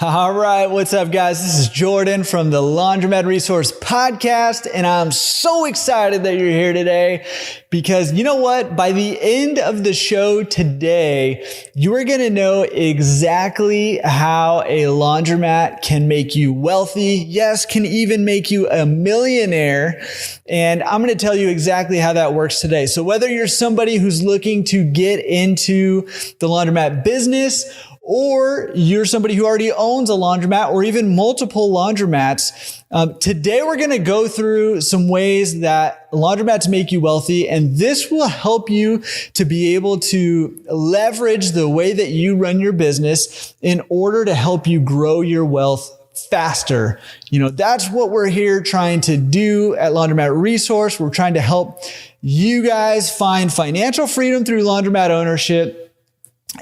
All right, what's up, guys? This is Jordan from the Laundromat Resource Podcast, and I'm so excited that you're here today because you know what? By the end of the show today, you are going to know exactly how a laundromat can make you wealthy. Yes, can even make you a millionaire. And I'm going to tell you exactly how that works today. So whether you're somebody who's looking to get into the laundromat business, or you're somebody who already owns a laundromat or even multiple laundromats, today we're going to go through some ways that laundromats make you wealthy, and this will help you to be able to leverage the way that you run your business in order to help you grow your wealth faster. You know, that's what we're here trying to do at Laundromat Resource. We're trying to help you guys find financial freedom through laundromat ownership.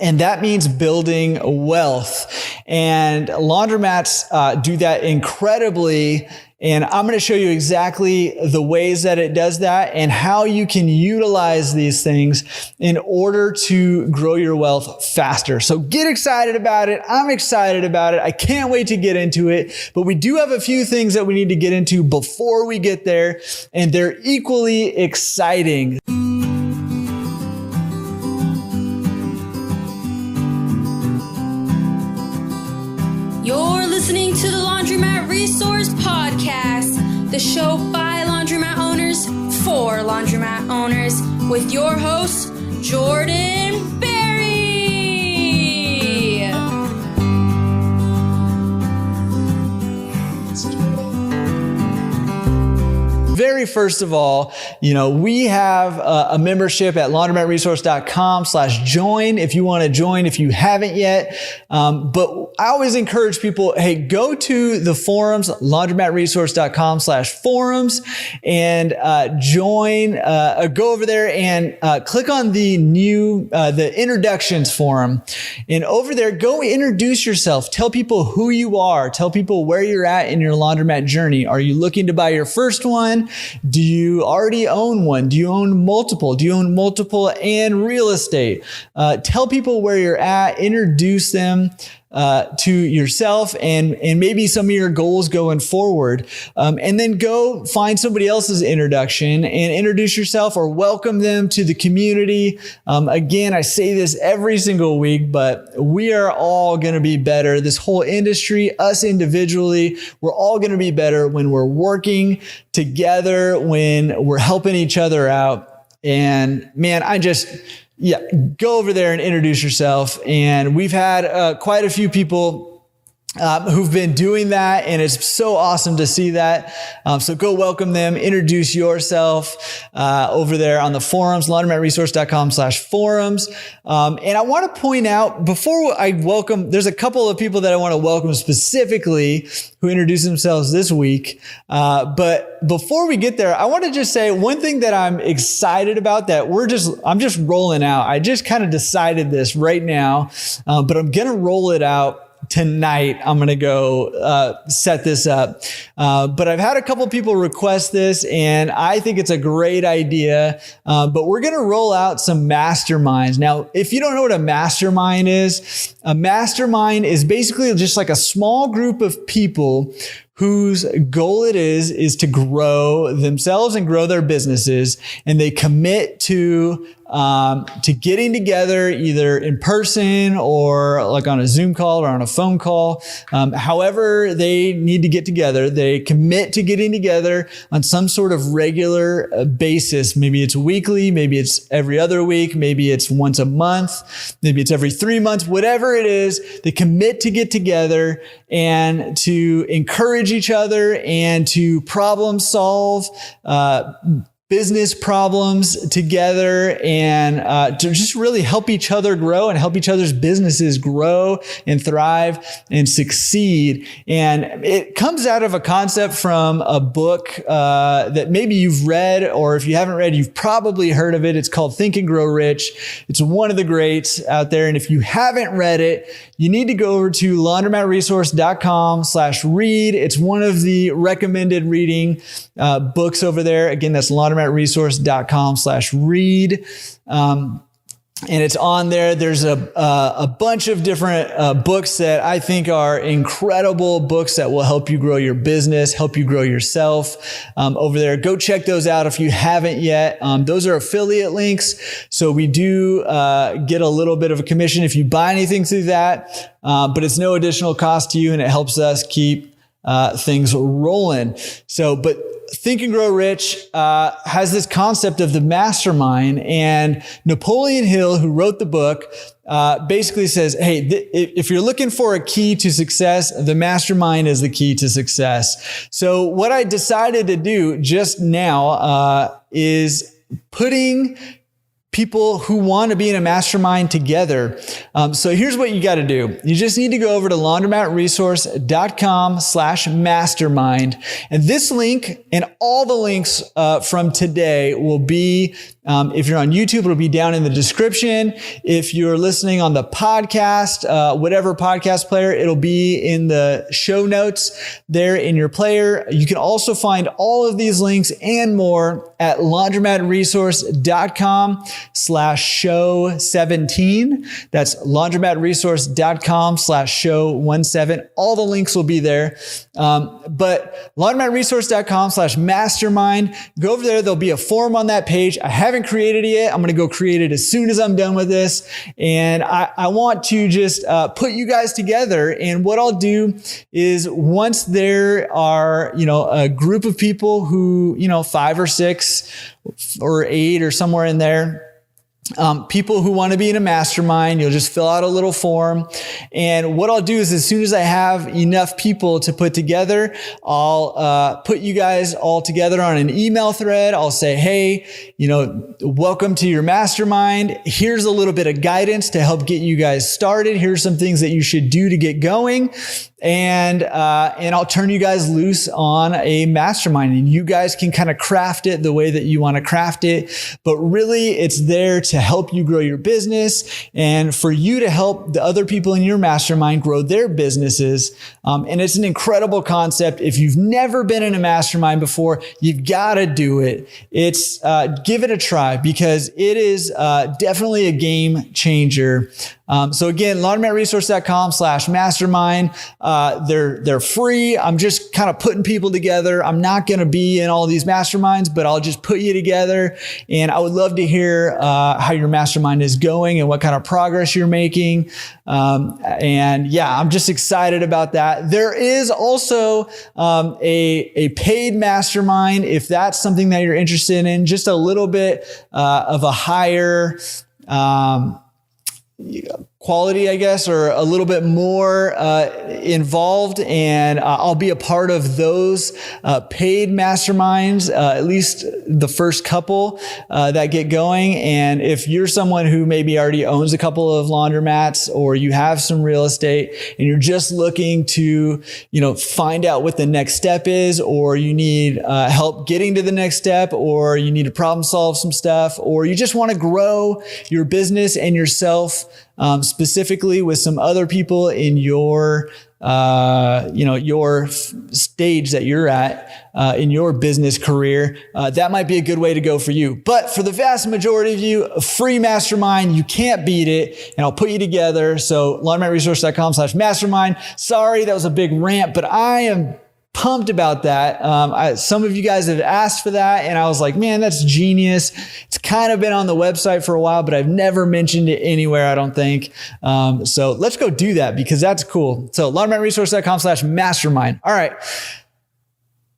And that means building wealth. And laundromats do that incredibly. And I'm going to show you exactly the ways that it does that and how you can utilize these things in order to grow your wealth faster. So get excited about it. I'm excited about it. I can't wait to get into it. But we do have a few things that we need to get into before we get there. And they're equally exciting. You're listening to the Laundromat Resource Podcast, the show by laundromat owners for laundromat owners, with your host, Jordan Berry. Very first of all, you know, we have a membership at laundromatresource.com/join if you want to join, if you haven't yet. But I always encourage people, hey, go to the forums, laundromatresource.com/forums, and join, go over there and click on the new, the introductions forum. And over there, go introduce yourself. Tell people who you are. Tell people where you're at in your laundromat journey. Are you looking to buy your first one? Do you already own one? Do you own multiple? Do you own multiple and real estate? Tell people where you're at, introduce them to yourself and maybe some of your goals going forward. And then go find somebody else's introduction and introduce yourself or welcome them to the community. Again, I say this every single week, but we are all going to be better. This whole industry, us individually, we're all going to be better when we're working together, when we're helping each other out. And man, go over there and introduce yourself. And we've had quite a few people who've been doing that, and it's so awesome to see that. So go welcome them, introduce yourself over there on the forums, laundromatresource.com/forums. And I want to point out, before I welcome, there's a couple of people that I want to welcome specifically who introduced themselves this week. But before we get there, I want to just say one thing that I'm excited about that I'm just rolling out. I just kind of decided this right now, but I'm going to roll it out tonight. I'm going to go set this up. But I've had a couple people request this, and I think it's a great idea. But we're going to roll out some masterminds. Now, if you don't know what a mastermind is basically just like a small group of people whose goal it is to grow themselves and grow their businesses. And they commit to getting together either in person or like on a Zoom call or on a phone call. However they need to get together, they commit to getting together on some sort of regular basis. Maybe it's weekly, maybe it's every other week, maybe it's once a month, maybe it's every 3 months, whatever it is, they commit to get together and to encourage each other and to problem solve, business problems together and to just really help each other grow and help each other's businesses grow and thrive and succeed. And it comes out of a concept from a book that maybe you've read, or if you haven't read, you've probably heard of it. It's called Think and Grow Rich. It's one of the greats out there. And if you haven't read it, you need to go over to laundromatresource.com/read. It's one of the recommended reading books over there. Again, that's laundromatresource.com/read. and it's on there. There's a bunch of different books that I think are incredible books that will help you grow your business, help you grow yourself over there. Go check those out if you haven't yet. Those are affiliate links. So we do get a little bit of a commission if you buy anything through that, but it's no additional cost to you, and it helps us keep things rolling. So, but Think and Grow Rich has this concept of the mastermind, and Napoleon Hill, who wrote the book, basically says, hey, if you're looking for a key to success, the mastermind is the key to success. So what I decided to do just now is putting people who want to be in a mastermind together. So here's what you got to do. You just need to go over to laundromatresource.com/mastermind. And this link and all the links from today will be, if you're on YouTube, it'll be down in the description. If you're listening on the podcast, whatever podcast player, it'll be in the show notes there in your player. You can also find all of these links and more at laundromatresource.com/show17. That's laundromatresource.com/show17. All the links will be there. But laundromatresource.com/mastermind, go over there. There'll be a form on that page. I haven't created it yet. I'm going to go create it as soon as I'm done with this. And I want to just put you guys together. And what I'll do is, once there are, a group of people who, 5 or 6 or 8 or somewhere in there, people who want to be in a mastermind, you'll just fill out a little form. And what I'll do is, as soon as I have enough people to put together, I'll put you guys all together on an email thread. I'll say, hey, welcome to your mastermind. Here's a little bit of guidance to help get you guys started. Here's some things that you should do to get going. And I'll turn you guys loose on a mastermind, and you guys can kind of craft it the way that you want to craft it. But really, it's there to help you grow your business and for you to help the other people in your mastermind grow their businesses. And it's an incredible concept. If you've never been in a mastermind before, you've got to do it. It's, give it a try, because it is definitely a game changer. So again, laundromatresource.com/mastermind. They're free. I'm just kind of putting people together. I'm not going to be in all these masterminds, but I'll just put you together. And I would love to hear how your mastermind is going and what kind of progress you're making. And yeah, I'm just excited about that. There is also a paid mastermind, if that's something that you're interested in, just a little bit of a higher quality, I guess, or a little bit more involved. And I'll be a part of those paid masterminds, at least the first couple that get going. And if you're someone who maybe already owns a couple of laundromats, or you have some real estate and you're just looking to, find out what the next step is, or you need help getting to the next step, or you need to problem solve some stuff, or you just want to grow your business and yourself, specifically with some other people in your, your stage that you're at in your business career, that might be a good way to go for you. But for the vast majority of you, a free mastermind, you can't beat it, and I'll put you together. So laundromatresource.com/mastermind. Sorry, that was a big rant, but I am pumped about that. Some of you guys have asked for that, and I was like, man, that's genius. It's kind of been on the website for a while, but I've never mentioned it anywhere, I don't think. So let's go do that, because that's cool. So laundromatresource.com/mastermind. All right.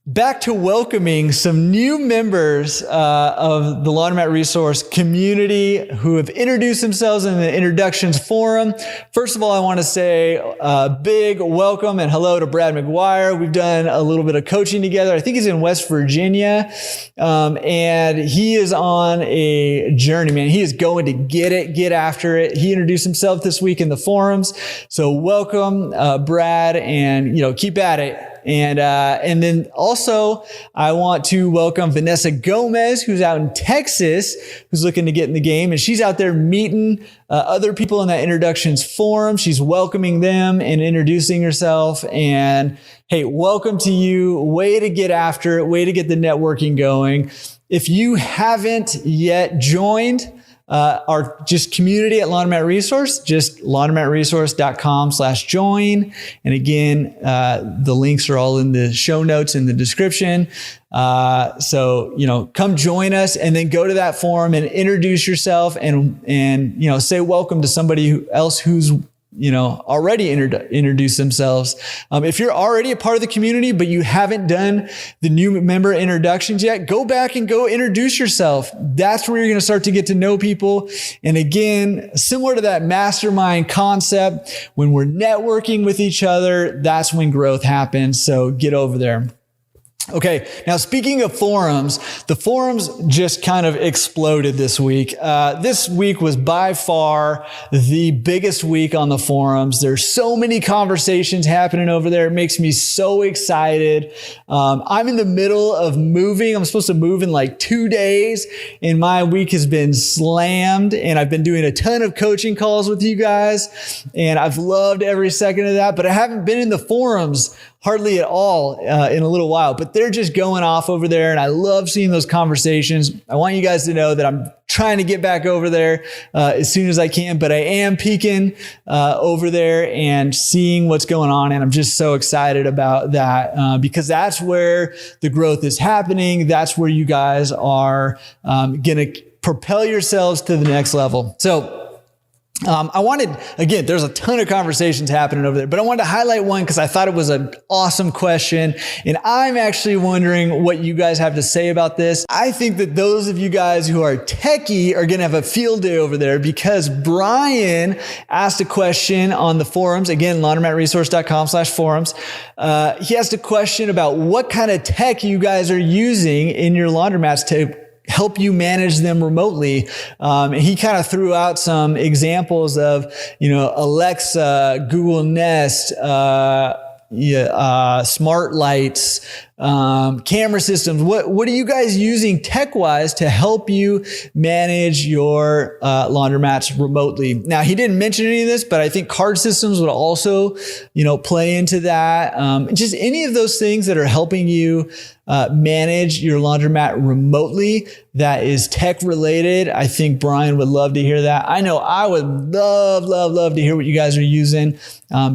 Back to welcoming some new members of the Laundromat Resource community who have introduced themselves in the introductions forum. First of all, I want to say a big welcome and hello to Brad McGuire. We've done a little bit of coaching together. I think he's in West Virginia, and he is on a journey, man. He is going to get after it. He introduced himself this week in the forums. So welcome, Brad, and keep at it. And then also I want to welcome Vanessa Gomez, who's out in Texas, who's looking to get in the game. And she's out there meeting other people in that introductions forum. She's welcoming them and introducing herself. And hey, welcome to you. Way to get after it. Way to get the networking going. If you haven't yet joined our just community at Laundromat Resource, just laundromatresource.com/join. And again, the links are all in the show notes in the description. So, come join us and then go to that forum and introduce yourself and say welcome to somebody else who's already introduced themselves. If you're already a part of the community, but you haven't done the new member introductions yet, go back and go introduce yourself. That's where you're going to start to get to know people. And again, similar to that mastermind concept, when we're networking with each other, that's when growth happens. So get over there. Okay. Now, speaking of forums, the forums just kind of exploded this week. This week was by far the biggest week on the forums. There's so many conversations happening over there. It makes me so excited. I'm in the middle of moving. I'm supposed to move in like 2 days, and my week has been slammed, and I've been doing a ton of coaching calls with you guys, and I've loved every second of that, but I haven't been in the forums hardly at all in a little while, but they're just going off over there. And I love seeing those conversations. I want you guys to know that I'm trying to get back over there as soon as I can, but I am peeking over there and seeing what's going on. And I'm just so excited about that because that's where the growth is happening. That's where you guys are going to propel yourselves to the next level. So again, there's a ton of conversations happening over there, but I wanted to highlight one because I thought it was an awesome question. And I'm actually wondering what you guys have to say about this. I think that those of you guys who are techie are going to have a field day over there because Brian asked a question on the forums. Again, laundromatresource.com/forums. He asked a question about what kind of tech you guys are using in your laundromats to help you manage them remotely. He kind of threw out some examples of, Alexa, Google Nest, smart lights, camera systems. What are you guys using tech-wise to help you manage your laundromats remotely? Now, he didn't mention any of this, but I think card systems would also, play into that. Just any of those things that are helping you manage your laundromat remotely that is tech related. I think Brian would love to hear that. I know I would love to hear what you guys are using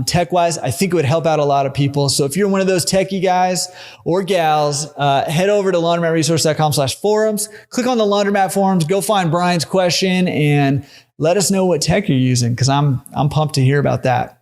tech wise. I think it would help out a lot of people. So if you're one of those techie guys or gals, head over to laundromatresource.com/forums, click on the laundromat forums, go find Brian's question and let us know what tech you're using. Cause I'm pumped to hear about that.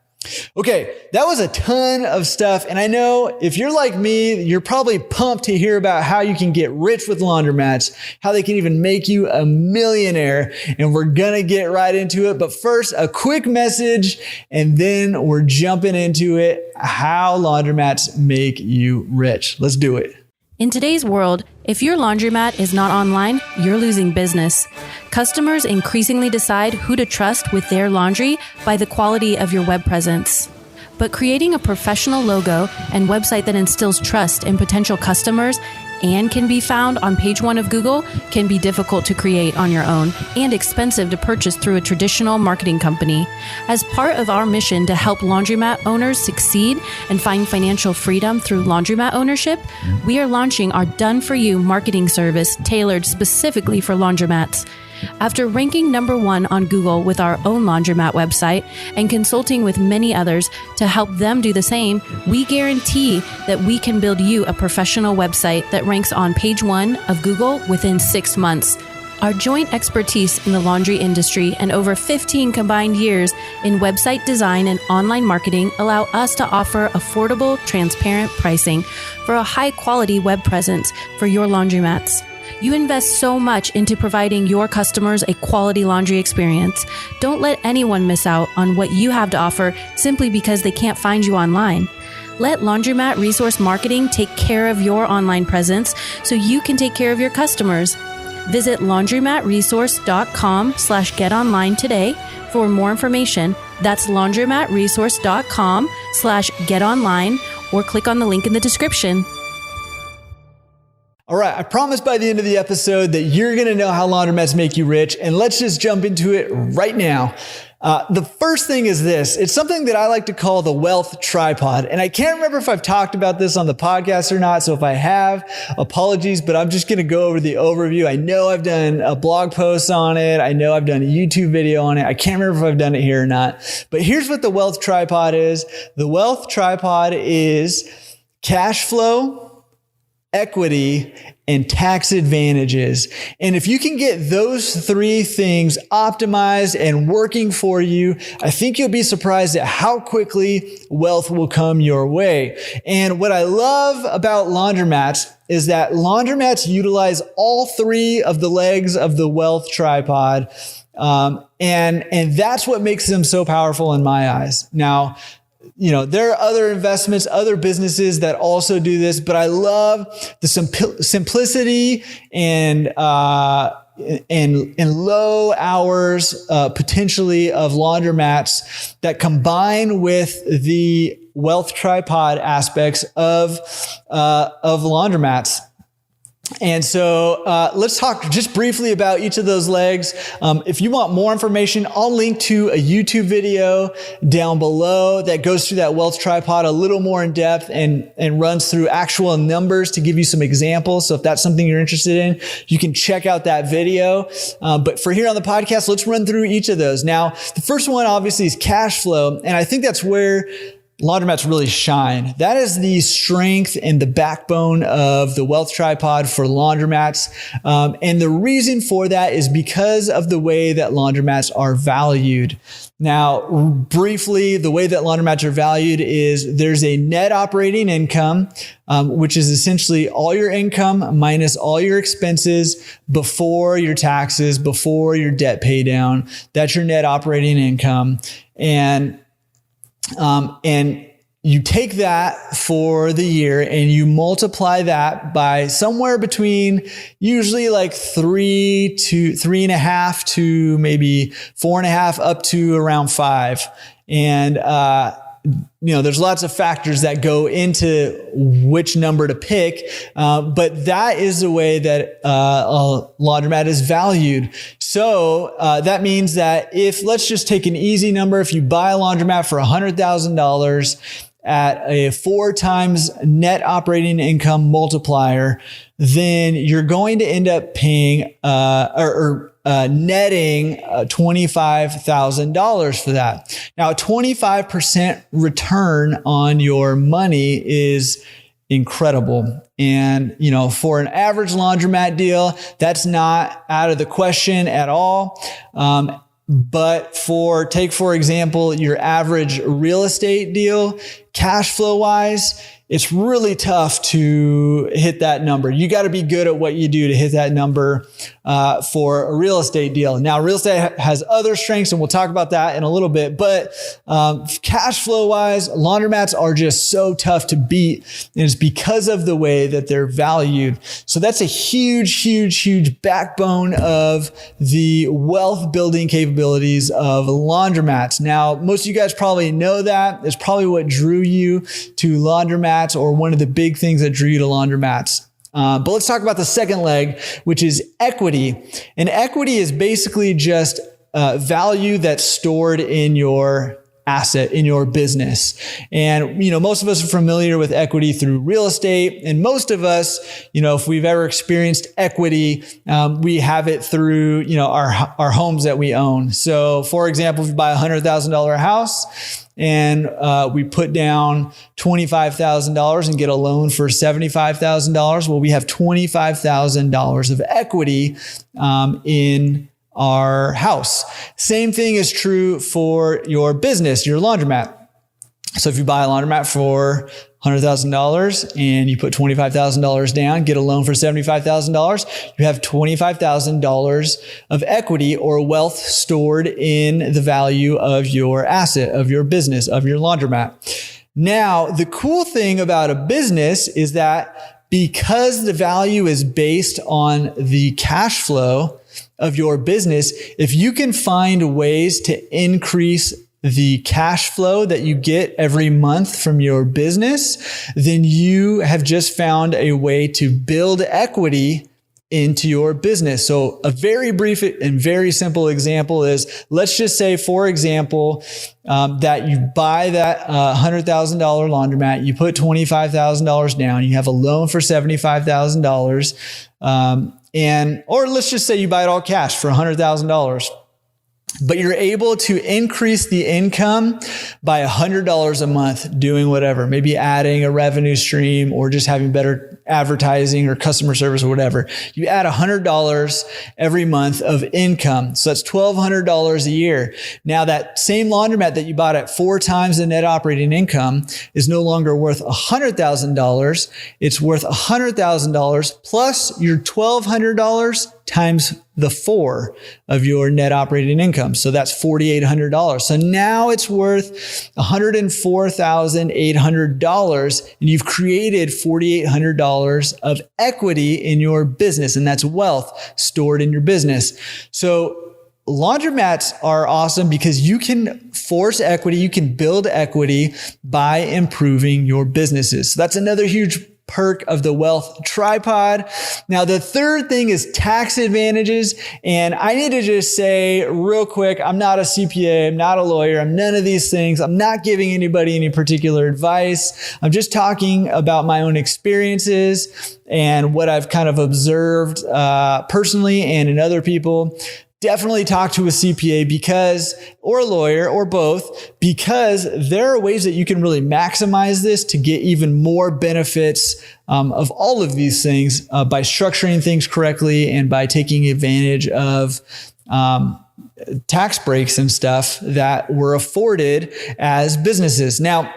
Okay, that was a ton of stuff. And I know if you're like me, you're probably pumped to hear about how you can get rich with laundromats, how they can even make you a millionaire. And we're going to get right into it. But first, a quick message, and then we're jumping into it. How laundromats make you rich. Let's do it. In today's world, if your laundromat is not online, you're losing business. Customers increasingly decide who to trust with their laundry by the quality of your web presence. But creating a professional logo and website that instills trust in potential customers and can be found on page 1 of Google can be difficult to create on your own and expensive to purchase through a traditional marketing company. As part of our mission to help laundromat owners succeed and find financial freedom through laundromat ownership, we are launching our done-for-you marketing service tailored specifically for laundromats. After ranking number 1 on Google with our own laundromat website and consulting with many others to help them do the same, we guarantee that we can build you a professional website that ranks on page 1 of Google within 6 months. Our joint expertise in the laundry industry and over 15 combined years in website design and online marketing allow us to offer affordable, transparent pricing for a high-quality web presence for your laundromats. You invest so much into providing your customers a quality laundry experience. Don't let anyone miss out on what you have to offer simply because they can't find you online. Let Laundromat Resource Marketing take care of your online presence so you can take care of your customers. Visit laundromatresource.com/getonline today for more information. That's laundromatresource.com/getonline or click on the link in the description. All right, I promise by the end of the episode that you're going to know how laundromats make you rich, and let's just jump into it right now. The first thing is this. It's something that I like to call the wealth tripod. And I can't remember if I've talked about this on the podcast or not. So if I have, apologies, but I'm just going to go over the overview. I know I've done a blog post on it. I know I've done a YouTube video on it. I can't remember if I've done it here or not. But here's what the wealth tripod is. The wealth tripod is cash flow, equity, and tax advantages. And if you can get those three things optimized and working for you, I think you'll be surprised at how quickly wealth will come your way. And what I love about laundromats is that laundromats utilize all three of the legs of the wealth tripod. And that's what makes them so powerful in my eyes. Now, there are other investments, other businesses that also do this, but I love the simplicity and low hours, potentially of laundromats that combine with the wealth tripod aspects of laundromats. And so let's talk just briefly about each of those legs. If you want more information, I'll link to a YouTube video down below that goes through that wealth tripod a little more in depth and runs through actual numbers to give you some examples. So if that's something you're interested in, you can check out that video. But for here on the podcast, let's run through each of those. Now, the first one obviously is cash flow. And I think that's where laundromats really shine. That is the strength and the backbone of the wealth tripod for laundromats. And the reason for that is because of the way that laundromats are valued. Now, briefly, the way that laundromats are valued is there's a net operating income, which is essentially all your income minus all your expenses before your taxes, before your debt pay down. That's your net operating income. And you take that for the year and you multiply that by somewhere between usually like 3 to 3.5 to maybe 4.5 up to around 5. And, there's lots of factors that go into which number to pick. But that is the way that a laundromat is valued. So that means that let's just take an easy number. If you buy a laundromat for $100,000 at a 4 times net operating income multiplier, then you're going to end up paying netting $25,000 for that. Now, a 25% return on your money is incredible. And, for an average laundromat deal, that's not out of the question at all. But take for example, your average real estate deal, cash flow wise, it's really tough to hit that number. You got to be good at what you do to hit that number for a real estate deal. Now, real estate has other strengths, and we'll talk about that in a little bit. But cash flow wise, laundromats are just so tough to beat. And it's because of the way that they're valued. So that's a huge, huge, huge backbone of the wealth building capabilities of laundromats. Now, most of you guys probably know that. It's probably what drew you to laundromats, or one of the big things that drew you to laundromats. But let's talk about the second leg, which is equity. And equity is basically just value that's stored in your asset, in your business. And, most of us are familiar with equity through real estate. And most of us, if we've ever experienced equity, we have it through, our homes that we own. So for example, if you buy a $100,000 house, and we put down $25,000 and get a loan for $75,000. Well, we have $25,000 of equity in our house. Same thing is true for your business, your laundromat. So if you buy a laundromat for $100,000 and you put $25,000 down, get a loan for $75,000, you have $25,000 of equity or wealth stored in the value of your asset, of your business, of your laundromat. Now, the cool thing about a business is that because the value is based on the cash flow of your business, if you can find ways to increase the cash flow that you get every month from your business, then you have just found a way to build equity into your business. So a very brief and very simple example is, let's just say, for example, that you buy that $100,000 laundromat, you put $25,000 down, you have a loan for $75,000, or let's just say you buy it all cash for $100,000. But you're able to increase the income by $100 a month doing whatever, maybe adding a revenue stream or just having better advertising or customer service or whatever. You add $100 every month of income. So that's $1,200 a year. Now that same laundromat that you bought at 4 times the net operating income is no longer worth $100,000. It's worth $100,000 plus your $1,200 times the 4 of your net operating income. So that's $4,800. So now it's worth $104,800, and you've created $4,800 of equity in your business, and that's wealth stored in your business. So laundromats are awesome because you can force equity, you can build equity by improving your businesses. So that's another huge perk of the wealth tripod. Now, the third thing is tax advantages. And I need to just say real quick, I'm not a CPA, I'm not a lawyer, I'm none of these things. I'm not giving anybody any particular advice. I'm just talking about my own experiences and what I've kind of observed personally and in other people. Definitely talk to a CPA or a lawyer or both, because there are ways that you can really maximize this to get even more benefits of all of these things by structuring things correctly and by taking advantage of tax breaks and stuff that were afforded as businesses. Now,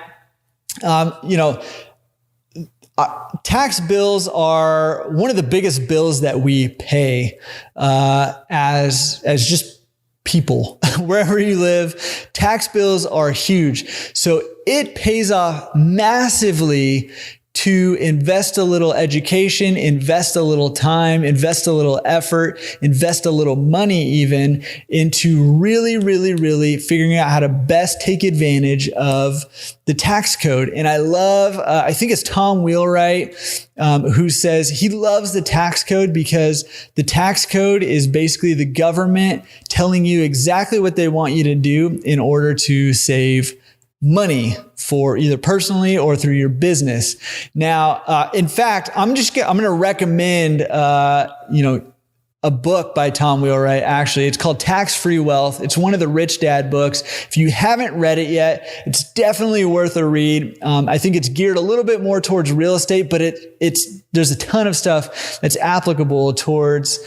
tax bills are one of the biggest bills that we pay as just people. Wherever you live, tax bills are huge. So it pays off massively to invest a little education, invest a little time, invest a little effort, invest a little money even into really figuring out how to best take advantage of the tax code. And I love, I think it's Tom Wheelwright, who says he loves the tax code because the tax code is basically the government telling you exactly what they want you to do in order to save money for either personally or through your business. Now, in fact, I'm going to recommend, a book by Tom Wheelwright. Actually, it's called Tax-Free Wealth. It's one of the Rich Dad books. If you haven't read it yet, it's definitely worth a read. I think it's geared a little bit more towards real estate, but there's a ton of stuff that's applicable towards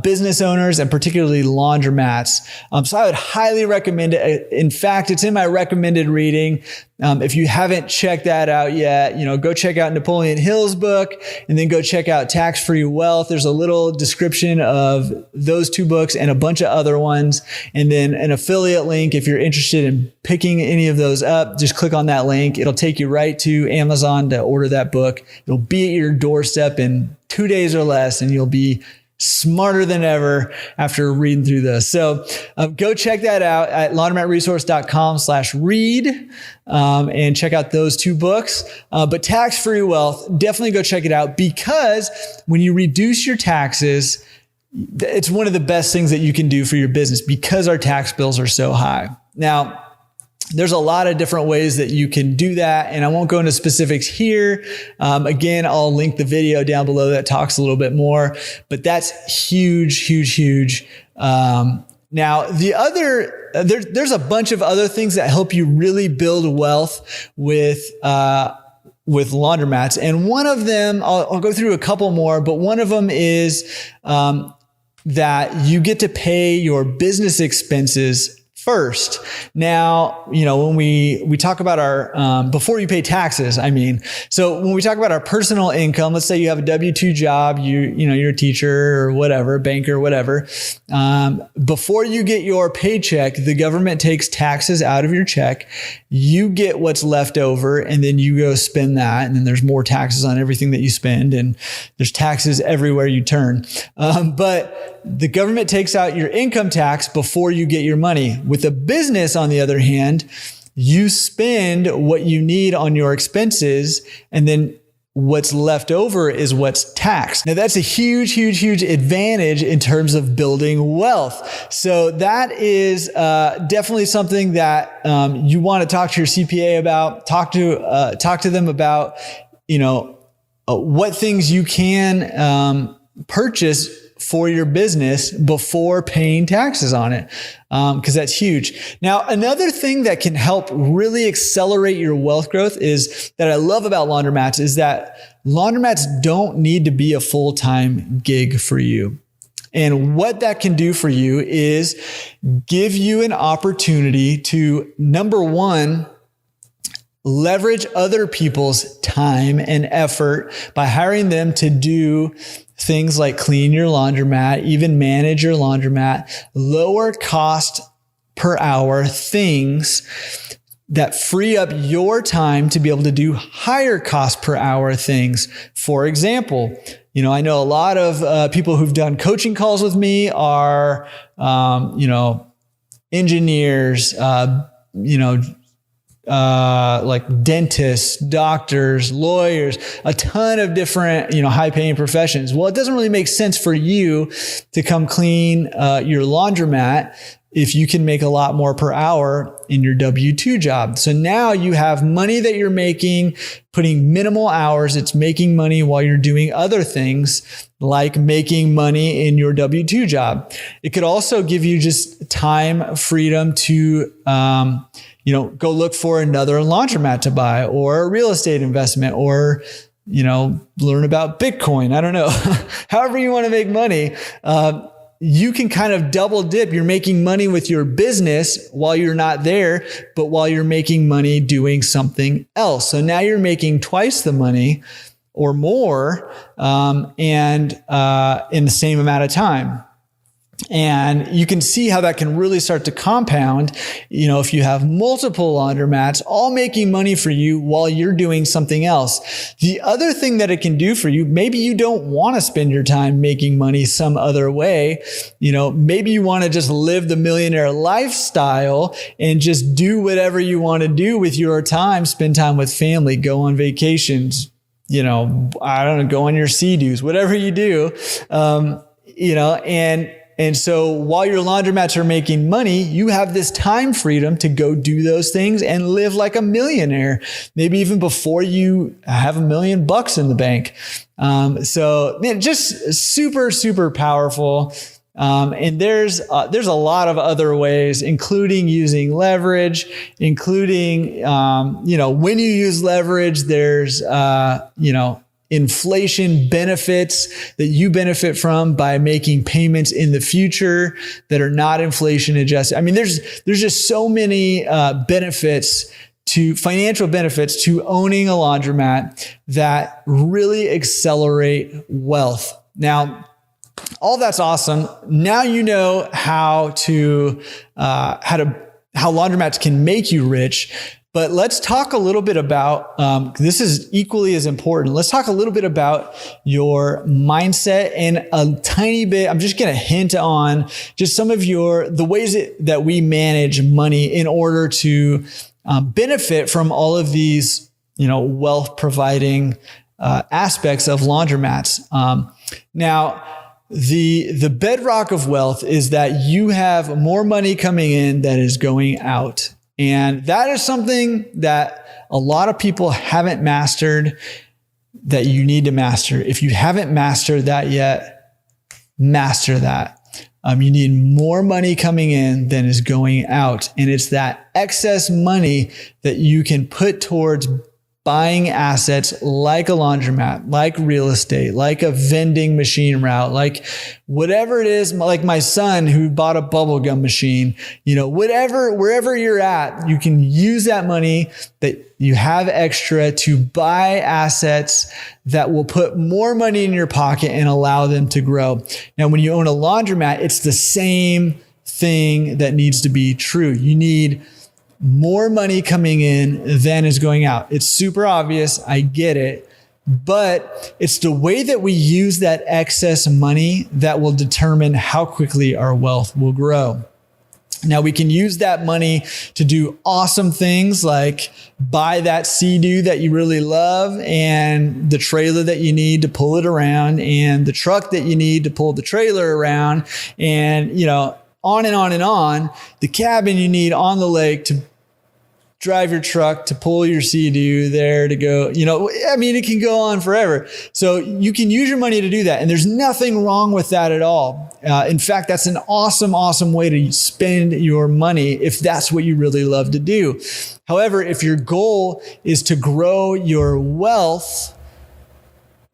business owners and particularly laundromats. So I would highly recommend it. In fact, it's in my recommended reading. If you haven't checked that out yet, go check out Napoleon Hill's book and then go check out Tax-Free Wealth. There's a little description of those 2 books and a bunch of other ones. And then an affiliate link. If you're interested in picking any of those up, just click on that link. It'll take you right to Amazon to order that book. It'll be at your doorstep in 2 days or less, and you'll be smarter than ever after reading through this. So go check that out at laundromatresource.com/read and check out those 2 books. But Tax-Free Wealth, definitely go check it out, because when you reduce your taxes, it's one of the best things that you can do for your business because our tax bills are so high. Now, there's a lot of different ways that you can do that, and I won't go into specifics here. Again, I'll link the video down below that talks a little bit more, but that's huge. Now, there's a bunch of other things that help you really build wealth with laundromats, and one of them, I'll go through a couple more, but one of them is that you get to pay your business expenses first. Now, when we talk about our, before you pay taxes, so when we talk about our personal income, let's say you have a W-2 job, you're a teacher or whatever, banker, whatever. Before you get your paycheck, the government takes taxes out of your check. You get what's left over, and then you go spend that. And then there's more taxes on everything that you spend, and there's taxes everywhere you turn. But the government takes out your income tax before you get your money. With a business, on the other hand, you spend what you need on your expenses, and then what's left over is what's taxed. Now that's a huge, huge, huge advantage in terms of building wealth. So that is definitely something that you want to talk to your CPA about. Talk to them about, what things you can purchase for your business before paying taxes on it. Because that's huge. Now, another thing that can help really accelerate your wealth growth is that I love about laundromats is that laundromats don't need to be a full-time gig for you. And what that can do for you is give you an opportunity to, number one, leverage other people's time and effort by hiring them to do things like clean your laundromat, even manage your laundromat, lower cost per hour things that free up your time to be able to do higher cost per hour things. For example, I know a lot of people who've done coaching calls with me are, engineers, like dentists, doctors, lawyers, a ton of different, high paying professions. Well, it doesn't really make sense for you to come clean your laundromat if you can make a lot more per hour in your W-2 job. So now you have money that you're making, putting minimal hours. It's making money while you're doing other things like making money in your W-2 job. It could also give you just time freedom to, go look for another laundromat to buy or a real estate investment or, learn about Bitcoin. I don't know. However you want to make money. You can kind of double dip. You're making money with your business while you're not there, but while you're making money doing something else. So now you're making twice the money or more, and in the same amount of time. And you can see how that can really start to compound, if you have multiple laundromats all making money for you while you're doing something else. The other thing that it can do for you, maybe you don't want to spend your time making money some other way. Maybe you want to just live the millionaire lifestyle and just do whatever you want to do with your time, spend time with family, go on vacations, I don't know, go on your sea-doos, whatever you do, and so while your laundromats are making money, you have this time freedom to go do those things and live like a millionaire, maybe even before you have $1 million in the bank. So man, just super, super powerful. And there's a lot of other ways, including using leverage, including, when you use leverage, there's, inflation benefits that you benefit from by making payments in the future that are not inflation adjusted. I mean, there's just so many financial benefits to owning a laundromat that really accelerate wealth. Now, all that's awesome. Now you know how laundromats can make you rich. But let's talk a little bit about, this is equally as important. Let's talk a little bit about your mindset and a tiny bit. I'm just going to hint on just some of the ways that we manage money in order to benefit from all of these, wealth providing aspects of laundromats. Now, the bedrock of wealth is that you have more money coming in than is going out. And that is something that a lot of people haven't mastered that you need to master. If you haven't mastered that yet, master that. You need more money coming in than is going out. And it's that excess money that you can put towards buying assets like a laundromat, like real estate, like a vending machine route, like whatever it is, like my son who bought a bubblegum machine, wherever you're at, you can use that money that you have extra to buy assets that will put more money in your pocket and allow them to grow. Now, when you own a laundromat, it's the same thing that needs to be true. You need more money coming in than is going out. It's super obvious. I get it. But it's the way that we use that excess money that will determine how quickly our wealth will grow. Now we can use that money to do awesome things like buy that Sea-Doo that you really love and the trailer that you need to pull it around and the truck that you need to pull the trailer around and, on and on and on, the cabin you need on the lake to drive your truck, to pull your Sea-Doo there to go, it can go on forever. So you can use your money to do that. And there's nothing wrong with that at all. In fact, that's an awesome, awesome way to spend your money if that's what you really love to do. However, if your goal is to grow your wealth,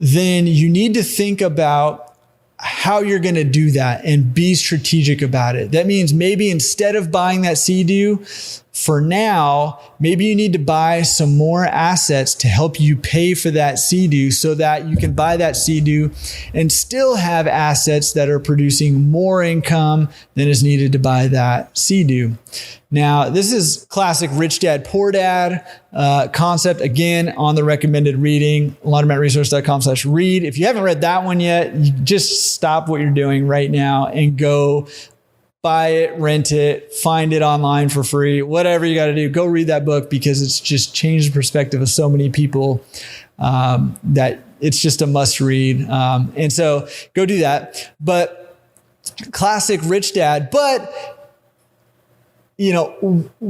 then you need to think about how you're going to do that and be strategic about it. That means maybe instead of buying that Sea-Doo, for now, maybe you need to buy some more assets to help you pay for that Sea-Doo so that you can buy that Sea-Doo and still have assets that are producing more income than is needed to buy that Sea-Doo. Now, this is classic Rich Dad, Poor Dad concept, again, on the recommended reading, laundromatresource.com/read. If you haven't read that one yet, you just stop what you're doing right now and go buy it, rent it, find it online for free, whatever you got to do. Go read that book because it's just changed the perspective of so many people that it's just a must read. And so go do that. But classic Rich Dad, but we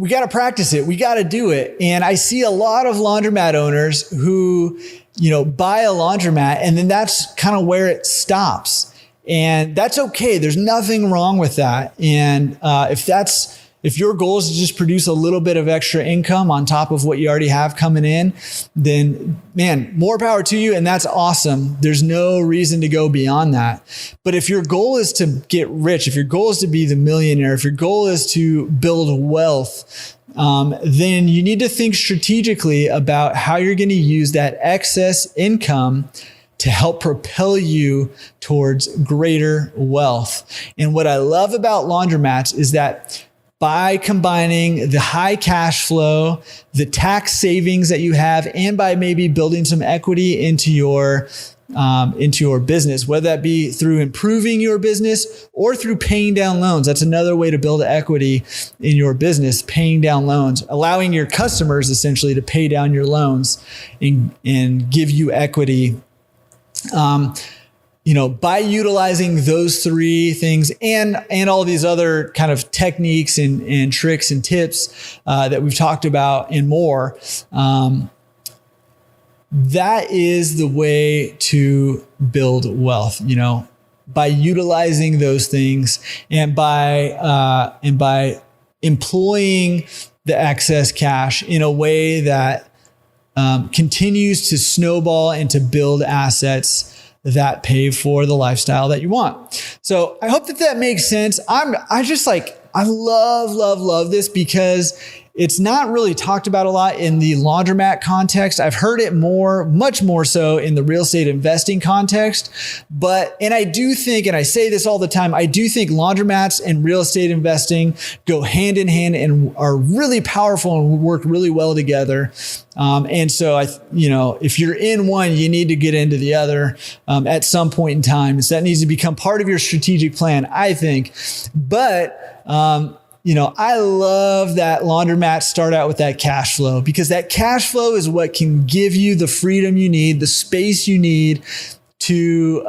got to practice it. We got to do it. And I see a lot of laundromat owners who, buy a laundromat and then that's kind of where it stops. And that's okay. There's nothing wrong with that. And if your goal is to just produce a little bit of extra income on top of what you already have coming in, then man, more power to you. And that's awesome. There's no reason to go beyond that. But if your goal is to get rich, if your goal is to be the millionaire, if your goal is to build wealth, then you need to think strategically about how you're going to use that excess income to help propel you towards greater wealth. And what I love about laundromats is that by combining the high cash flow, the tax savings that you have, and by maybe building some equity into your business, whether that be through improving your business or through paying down loans. That's another way to build equity in your business, paying down loans, allowing your customers essentially to pay down your loans and give you equity. By utilizing those three things and all these other kind of techniques and tricks and tips that we've talked about and more, that is the way to build wealth, by utilizing those things and by employing the excess cash in a way that continues to snowball and to build assets that pay for the lifestyle that you want. So I hope that makes sense. I love this because it's not really talked about a lot in the laundromat context. I've heard it much more so in the real estate investing context. And I do think, and I say this all the time, I do think laundromats and real estate investing go hand in hand and are really powerful and work really well together. And so if you're in one, you need to get into the other at some point in time. So that needs to become part of your strategic plan, I think. But I love that laundromats start out with that cash flow, because that cash flow is what can give you the freedom you need, the space you need to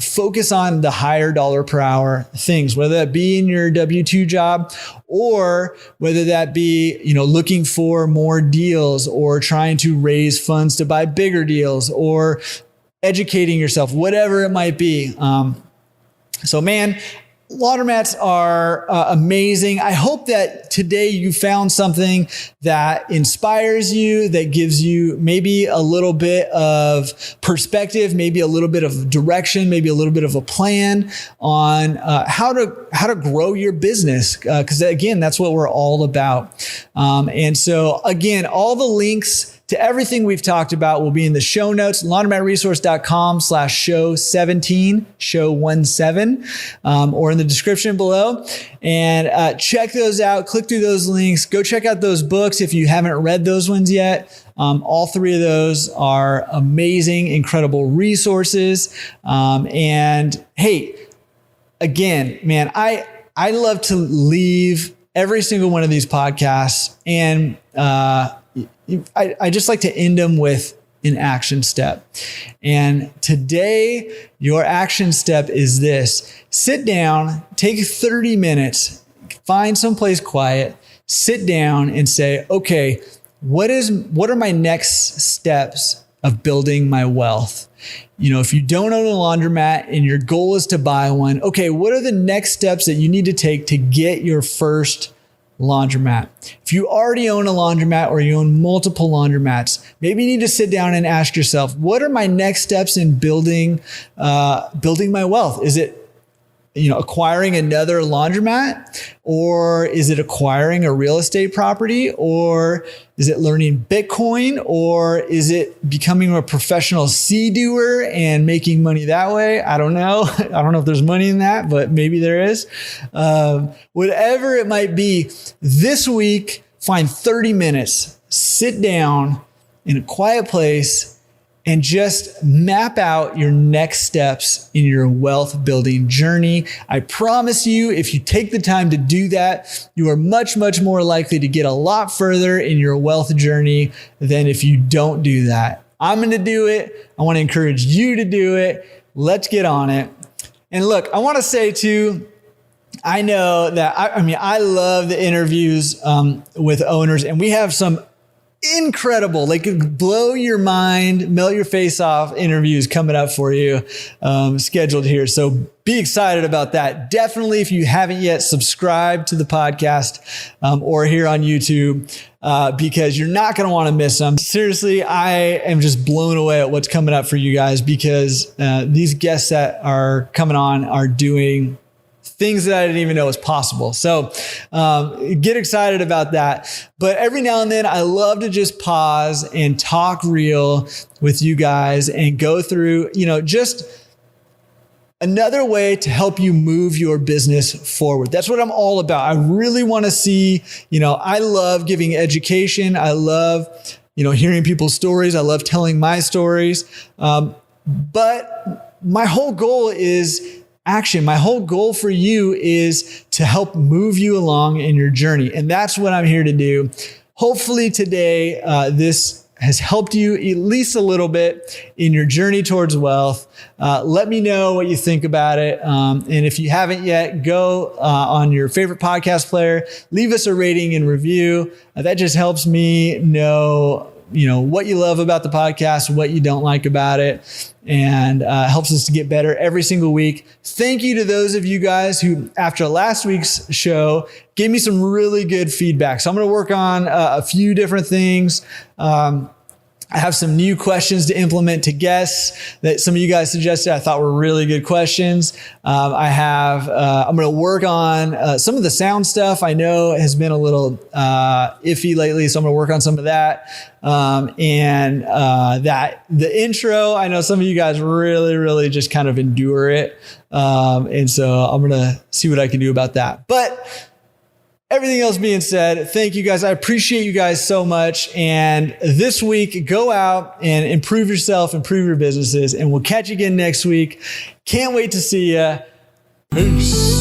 focus on the higher dollar per hour things, whether that be in your W-2 job or whether that be, looking for more deals or trying to raise funds to buy bigger deals or educating yourself, whatever it might be. Laundromats are amazing. I hope that today you found something that inspires you, that gives you maybe a little bit of perspective, maybe a little bit of direction, maybe a little bit of a plan on how to grow your business. Because again, that's what we're all about. And so again, all the links to everything we've talked about will be in the show notes, laundromatresource.com/show17, show17, or in the description below. And check those out. Click through those links. Go check out those books if you haven't read those ones yet. All three of those are amazing, incredible resources. And hey, again, man, I love to leave every single one of these podcasts. And I just like to end them with an action step. And today, your action step is this. Sit down, take 30 minutes, find someplace quiet, sit down and say, okay, what are my next steps of building my wealth? If you don't own a laundromat and your goal is to buy one, okay, what are the next steps that you need to take to get your first laundromat? If you already own a laundromat or you own multiple laundromats, maybe you need to sit down and ask yourself, what are my next steps in building my wealth? Is it acquiring another laundromat, or is it acquiring a real estate property, or is it learning Bitcoin, or is it becoming a professional seed doer and making money that way? I don't know. I don't know if there's money in that, but maybe there is. Whatever it might be, this week, find 30 minutes, sit down in a quiet place, and just map out your next steps in your wealth building journey. I promise you, if you take the time to do that, you are much, much more likely to get a lot further in your wealth journey than if you don't do that. I'm going to do it. I want to encourage you to do it. Let's get on it. And look, I want to say too, I know that, I love the interviews with owners, and we have some incredible, like blow your mind, melt your face off interviews coming up for you, scheduled here. So be excited about that. Definitely, if you haven't yet, subscribe to the podcast or here on YouTube, because you're not going to want to miss them. Seriously, I am just blown away at what's coming up for you guys, because these guests that are coming on are doing things that I didn't even know was possible. So get excited about that. But every now and then, I love to just pause and talk real with you guys and go through, just another way to help you move your business forward. That's what I'm all about. I really want to see, I love giving education. I love, hearing people's stories. I love telling my stories. But my whole goal is action. My whole goal for you is to help move you along in your journey. And that's what I'm here to do. Hopefully today, this has helped you at least a little bit in your journey towards wealth. Let me know what you think about it. And if you haven't yet, go on your favorite podcast player, leave us a rating and review. That just helps me know what you love about the podcast, what you don't like about it, and helps us to get better every single week. Thank you to those of you guys who, after last week's show, gave me some really good feedback. So I'm going to work on a few different things. I have some new questions to implement to guests that some of you guys suggested I thought were really good questions. I'm going to work on some of the sound stuff I know has been a little iffy lately. So I'm going to work on some of that. And the intro, I know some of you guys really, really just kind of endure it. And so I'm going to see what I can do about that. But everything else being said, thank you guys. I appreciate you guys so much. And this week, go out and improve yourself, improve your businesses, and we'll catch you again next week. Can't wait to see you. Peace.